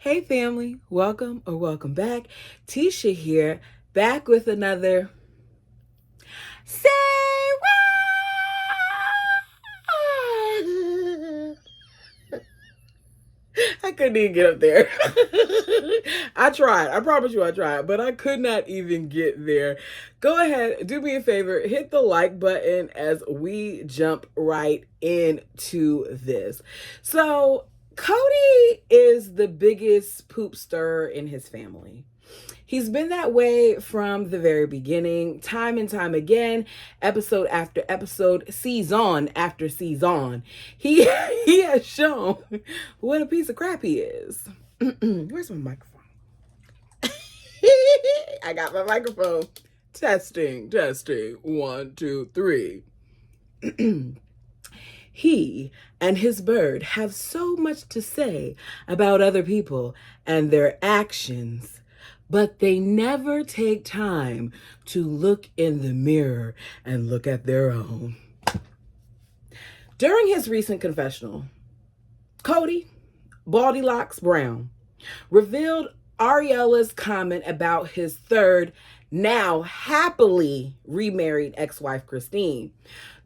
Hey family, welcome or welcome back. Tisha here, back with another Say What? I couldn't even get up there. I tried. I promise you I tried, but I could not even get there. Go ahead, do me a favor, hit the like button as we jump right into this. So, Kody is the biggest poop stirrer in his family. He's been that way from the very beginning, time and time again, episode after episode, season after season. He has shown what a piece of crap he is. Where's my microphone? I got my microphone. Testing. 1, 2, 3. He and his bird have so much to say about other people and their actions, but they never take time to look in the mirror and look at their own. During his recent confessional, Kody, Baldylocks Brown, revealed Ariela's comment about his third, now happily remarried ex-wife Christine,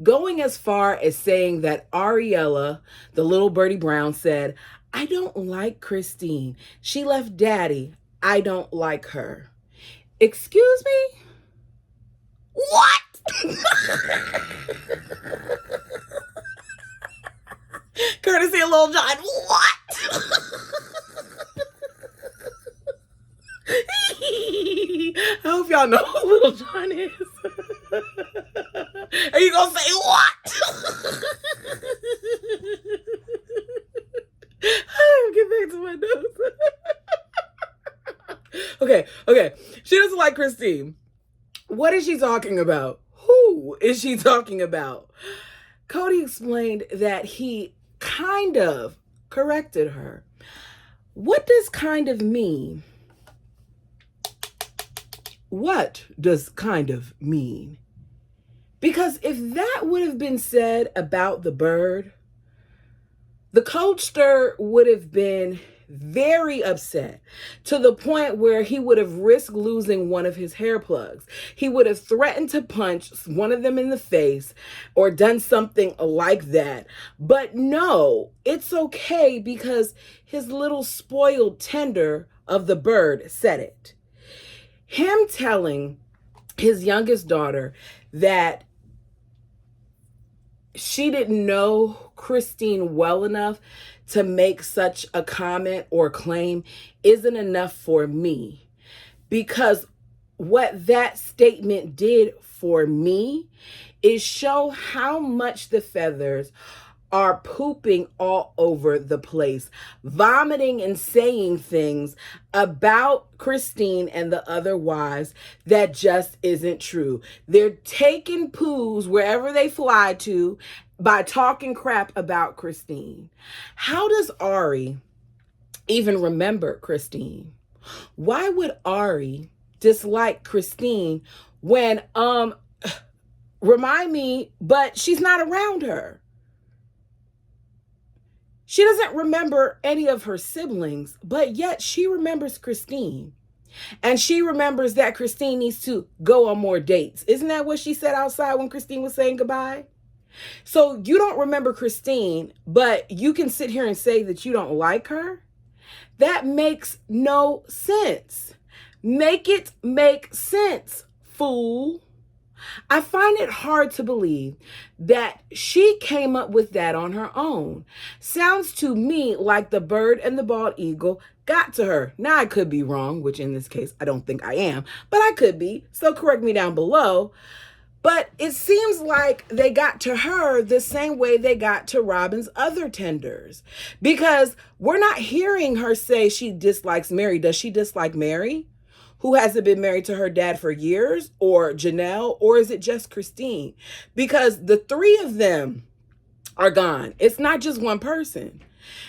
going as far as saying that Ariela, the little birdie Brown, said, "I don't like Christine. She left daddy. I don't like her." Excuse me? What? Courtesy of Lil Jon. What? I hope y'all know who Lil Jon is. Are you gonna say what? Get back to my notes. Okay. She doesn't like Christine. What is she talking about? Who is she talking about? Kody explained that he kind of corrected her. What does kind of mean? What does kind of mean? Because if that would have been said about the bird, the coachster would have been very upset to the point where he would have risked losing one of his hair plugs. He would have threatened to punch one of them in the face or done something like that. But no, it's okay because his little spoiled tender of the bird said it. Him telling his youngest daughter that she didn't know Christine well enough to make such a comment or claim isn't enough for me. Because what that statement did for me is show how much the feathers are pooping all over the place, vomiting and saying things about Christine and the other wives that just isn't true. They're taking poos wherever they fly to by talking crap about Christine. How does Ari even remember Christine? Why would Ari dislike Christine when, remind me, but she's not around her? She doesn't remember any of her siblings, but yet she remembers Christine. And she remembers that Christine needs to go on more dates. Isn't that what she said outside when Christine was saying goodbye? So you don't remember Christine, but you can sit here and say that you don't like her? That makes no sense. Make it make sense, fool. I find it hard to believe that she came up with that on her own. Sounds to me like the bird and the bald eagle got to her. Now, I could be wrong, which in this case, I don't think I am, but I could be, so correct me down below. But it seems like they got to her the same way they got to Robin's other tenders. Because we're not hearing her say she dislikes Mary. Does she dislike Mary, who hasn't been married to her dad for years, or Janelle, or is it just Christine? Because the three of them are gone. It's not just one person.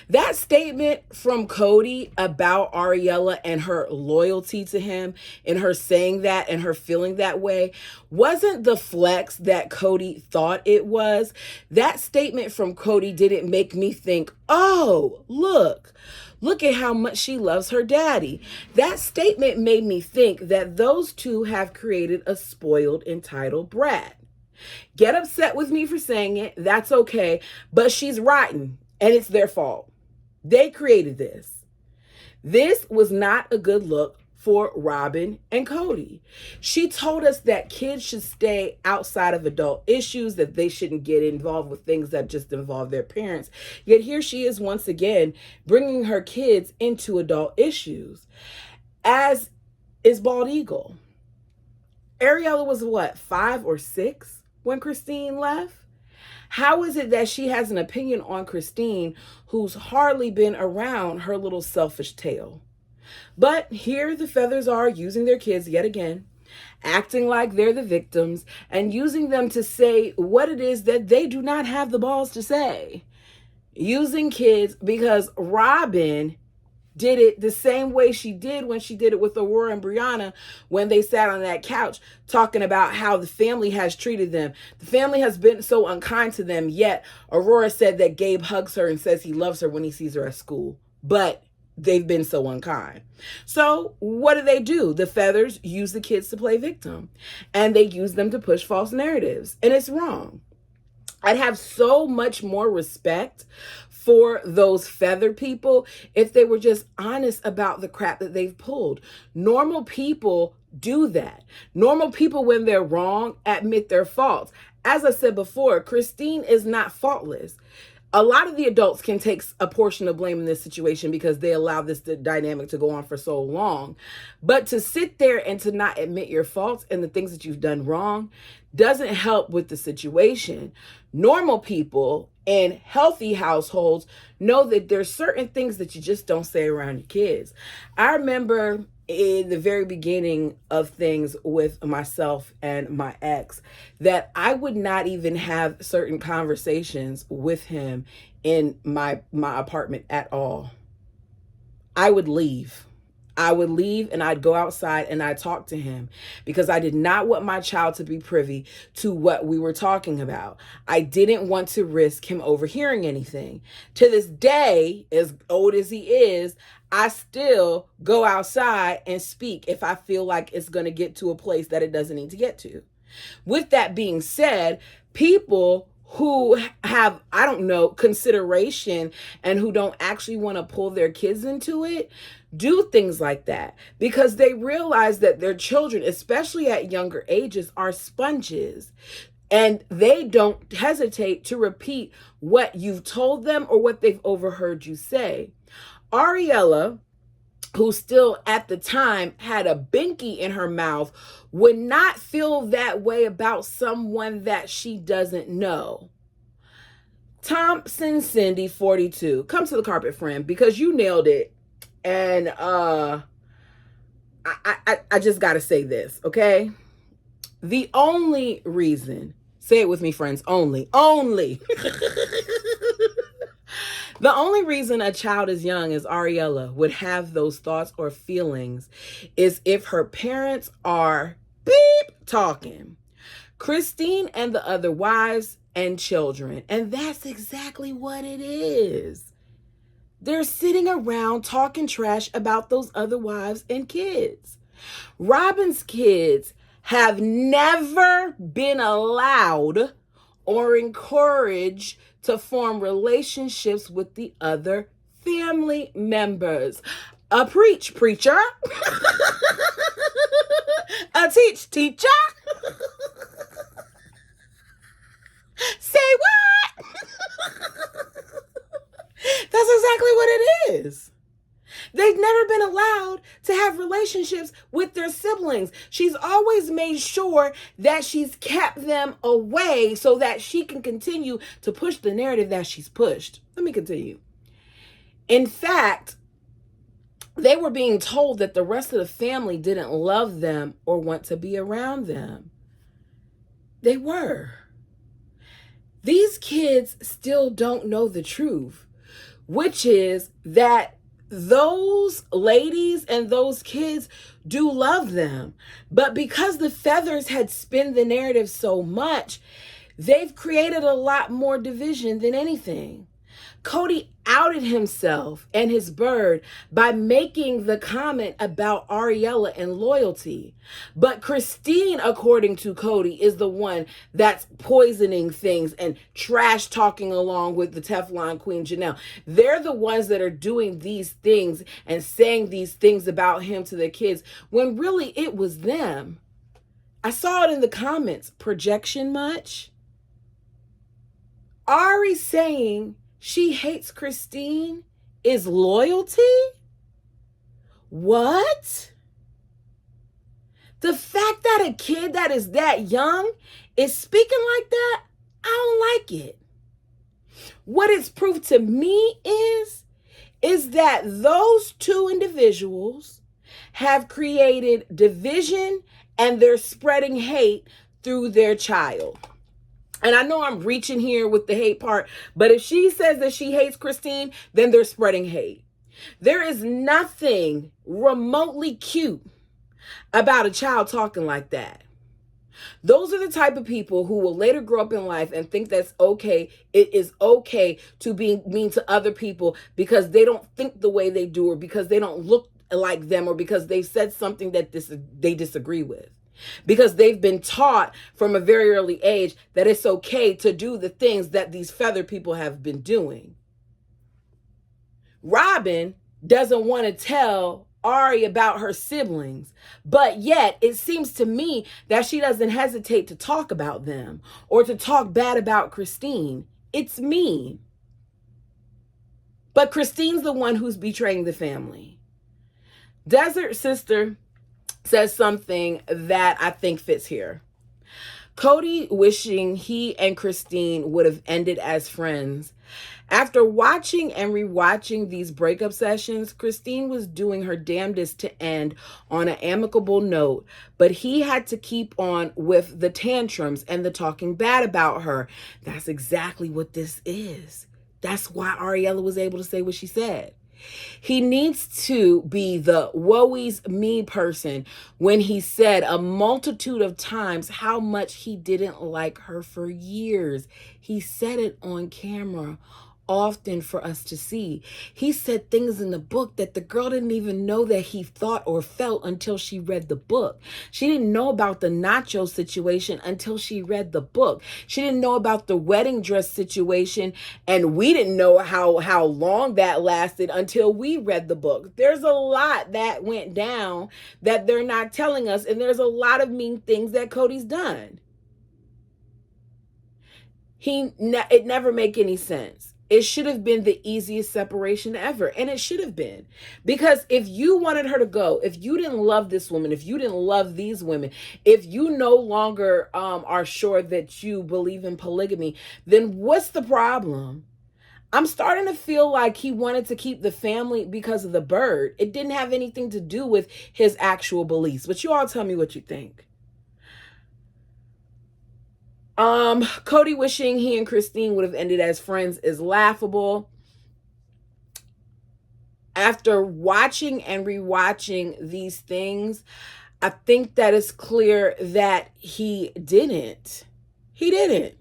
That statement from Kody about Ariela and her loyalty to him and her saying that and her feeling that way wasn't the flex that Kody thought it was. That statement from Kody didn't make me think, oh, look at how much she loves her daddy. That statement made me think that those two have created a spoiled, entitled brat. Get upset with me for saying it. That's okay. But she's rotten and it's their fault. They created this. This was not a good look for Robin and Kody. She told us that kids should stay outside of adult issues, that they shouldn't get involved with things that just involve their parents. Yet here she is once again bringing her kids into adult issues, as is Bald Eagle. Ariela was what, 5 or 6 when Christine left? How is it that she has an opinion on Christine who's hardly been around her little selfish tail? But here the feathers are using their kids yet again, acting like they're the victims and using them to say what it is that they do not have the balls to say. Using kids because Robin did it the same way she did when she did it with Aurora and Brianna when they sat on that couch talking about how the family has treated them. The family has been so unkind to them, yet Aurora said that Gabe hugs her and says he loves her when he sees her at school. But they've been so unkind. So what do? The feathers use the kids to play victim, and they use them to push false narratives, and it's wrong. I'd have so much more respect for those feather people if they were just honest about the crap that they've pulled. Normal people do that. Normal people, when they're wrong, admit their faults. As I said before, Christine is not faultless. A lot of the adults can take a portion of blame in this situation because they allow this dynamic to go on for so long. But to sit there and to not admit your faults and the things that you've done wrong doesn't help with the situation. Normal people in healthy households know that there's certain things that you just don't say around your kids. I remember in the very beginning of things with myself and my ex that I would not even have certain conversations with him in my apartment at all. I would leave and I'd go outside and I'd talk to him because I did not want my child to be privy to what we were talking about. I didn't want to risk him overhearing anything. To this day, as old as he is, I still go outside and speak if I feel like it's going to get to a place that it doesn't need to get to. With that being said, people who have, I don't know, consideration and who don't actually want to pull their kids into it do things like that because they realize that their children, especially at younger ages, are sponges. And they don't hesitate to repeat what you've told them or what they've overheard you say. Ariela, who still at the time had a binky in her mouth, would not feel that way about someone that she doesn't know. Thompson Cindy 42, come to the carpet, friend, because you nailed it. And I just gotta say this, okay? The only reason, say it with me, friends, only. The only reason a child as young as Ariela would have those thoughts or feelings is if her parents are beep talking. Christine and the other wives and children. And that's exactly what it is. They're sitting around talking trash about those other wives and kids. Robin's kids have never been allowed or encouraged to form relationships with the other family members. A preacher. A teacher. Say what? That's exactly what it is. They've never been allowed to have relationships with their siblings. She's always made sure that she's kept them away so that she can continue to push the narrative that she's pushed. Let me continue. In fact, they were being told that the rest of the family didn't love them or want to be around them. They were. These kids still don't know the truth. which is that those ladies and those kids do love them. But because the feathers had spun the narrative so much, they've created a lot more division than anything. Kody outed himself and his bird by making the comment about Ariela and loyalty. But Christine, according to Kody, is the one that's poisoning things and trash talking along with the Teflon Queen Janelle. They're the ones that are doing these things and saying these things about him to their kids when really it was them. I saw it in the comments. Projection much? Ari saying she hates Christine is loyalty? What? The fact that a kid that is that young is speaking like that, I don't like it. What it's proved to me is that those two individuals have created division and they're spreading hate through their child. And I know I'm reaching here with the hate part, but if she says that she hates Christine, then they're spreading hate. There is nothing remotely cute about a child talking like that. Those are the type of people who will later grow up in life and think that's okay. It is okay to be mean to other people because they don't think the way they do or because they don't look like them or because they've said something that they disagree with. Because they've been taught from a very early age that it's okay to do the things that these feather people have been doing. Robin doesn't want to tell Ari about her siblings, but yet it seems to me that she doesn't hesitate to talk about them or to talk bad about Christine. It's mean. But Christine's the one who's betraying the family. Desert Sister says something that I think fits here. Kody wishing he and Christine would have ended as friends. After watching and rewatching these breakup sessions, Christine was doing her damnedest to end on an amicable note, but he had to keep on with the tantrums and the talking bad about her. That's exactly what this is. That's why Ariela was able to say what she said. He needs to be the woe's me person when he said a multitude of times how much he didn't like her for years. He said it on camera often for us to see. He said things in the book that the girl didn't even know that he thought or felt until she read the book. She didn't know about the nacho situation until she read the book. She didn't know about the wedding dress situation, and we didn't know how long that lasted until we read the book. There's a lot that went down that they're not telling us, and there's a lot of mean things that Kody's done. It never make any sense. It should have been the easiest separation ever. And it should have been. Because if you wanted her to go, if you didn't love this woman, if you didn't love these women, if you no longer are sure that you believe in polygamy, then what's the problem? I'm starting to feel like he wanted to keep the family because of the bird. It didn't have anything to do with his actual beliefs. But you all tell me what you think. Kody wishing he and Christine would have ended as friends is laughable. After watching and rewatching these things, I think that it's clear that he didn't. He didn't.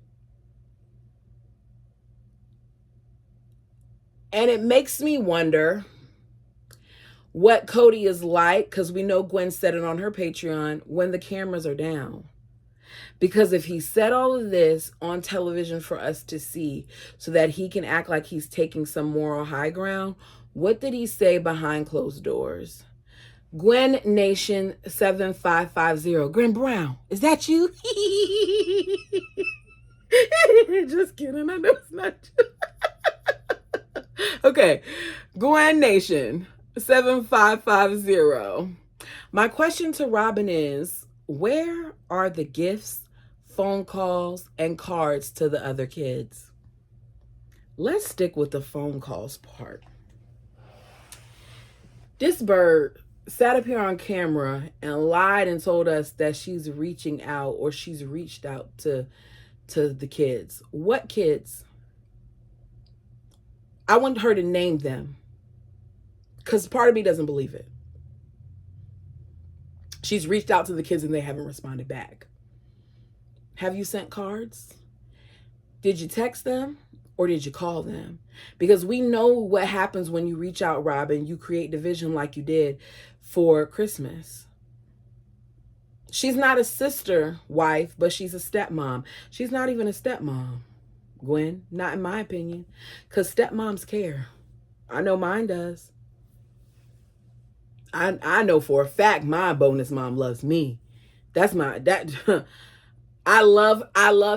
And it makes me wonder what Kody is like, because we know Gwen said it on her Patreon, when the cameras are down. Because if he said all of this on television for us to see so that he can act like he's taking some moral high ground, what did he say behind closed doors? Gwen Nation 7550. Gwen Brown, is that you? Just kidding. I know it's not you. Okay. Gwen Nation 7550. My question to Robin is, where are the gifts, phone calls, and cards to the other kids? Let's stick with the phone calls part. This bird sat up here on camera and lied and told us that she's reaching out or she's reached out to the kids. What kids? I want her to name them, because part of me doesn't believe it. She's reached out to the kids and they haven't responded back. Have you sent cards? Did you text them or did you call them? Because we know what happens when you reach out, Robin. You create division like you did for Christmas. She's not a sister wife, but she's a stepmom. She's not even a stepmom, Gwen, not in my opinion, because stepmoms care. I know mine does. I know for a fact my bonus mom loves me. That's my I love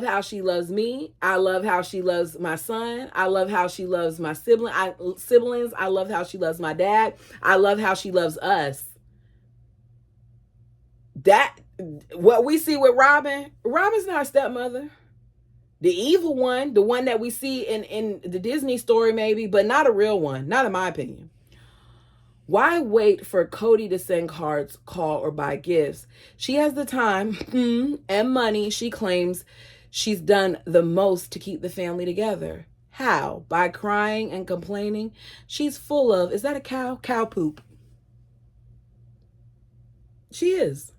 how she loves me. I love how she loves my son. I love how she loves my siblings. I love how she loves my dad. I love how she loves us. That what we see with Robin's not a stepmother. The evil one, the one that we see in the Disney story maybe, but not a real one, not in my opinion. Why wait for Kody to send cards, call, or buy gifts? She has the time and money. She claims she's done the most to keep the family together. How? By crying and complaining? She's full of, is that a cow? Cow poop. She is.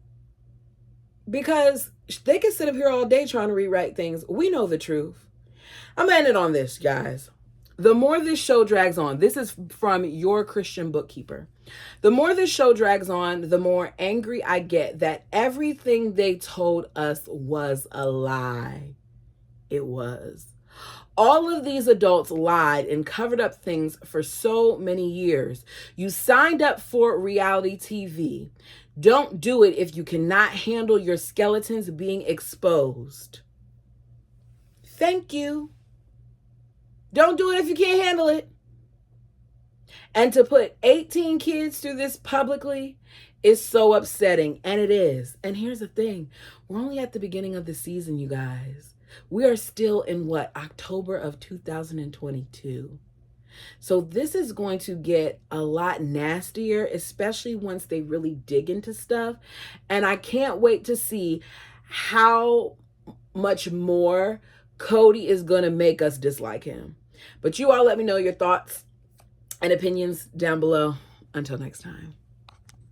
Because they can sit up here all day trying to rewrite things. We know the truth. I'm ending on this, guys. The more this show drags on, this is from your Christian bookkeeper. The more this show drags on, the more angry I get that everything they told us was a lie. It was. All of these adults lied and covered up things for so many years. You signed up for reality TV. Don't do it if you cannot handle your skeletons being exposed. Thank you. Don't do it if you can't handle it. And to put 18 kids through this publicly is so upsetting. And it is. And here's the thing. We're only at the beginning of the season, you guys. We are still in October of 2022. So this is going to get a lot nastier, especially once they really dig into stuff. And I can't wait to see how much more Kody is going to make us dislike him. But you all let me know your thoughts and opinions down below. Until next time.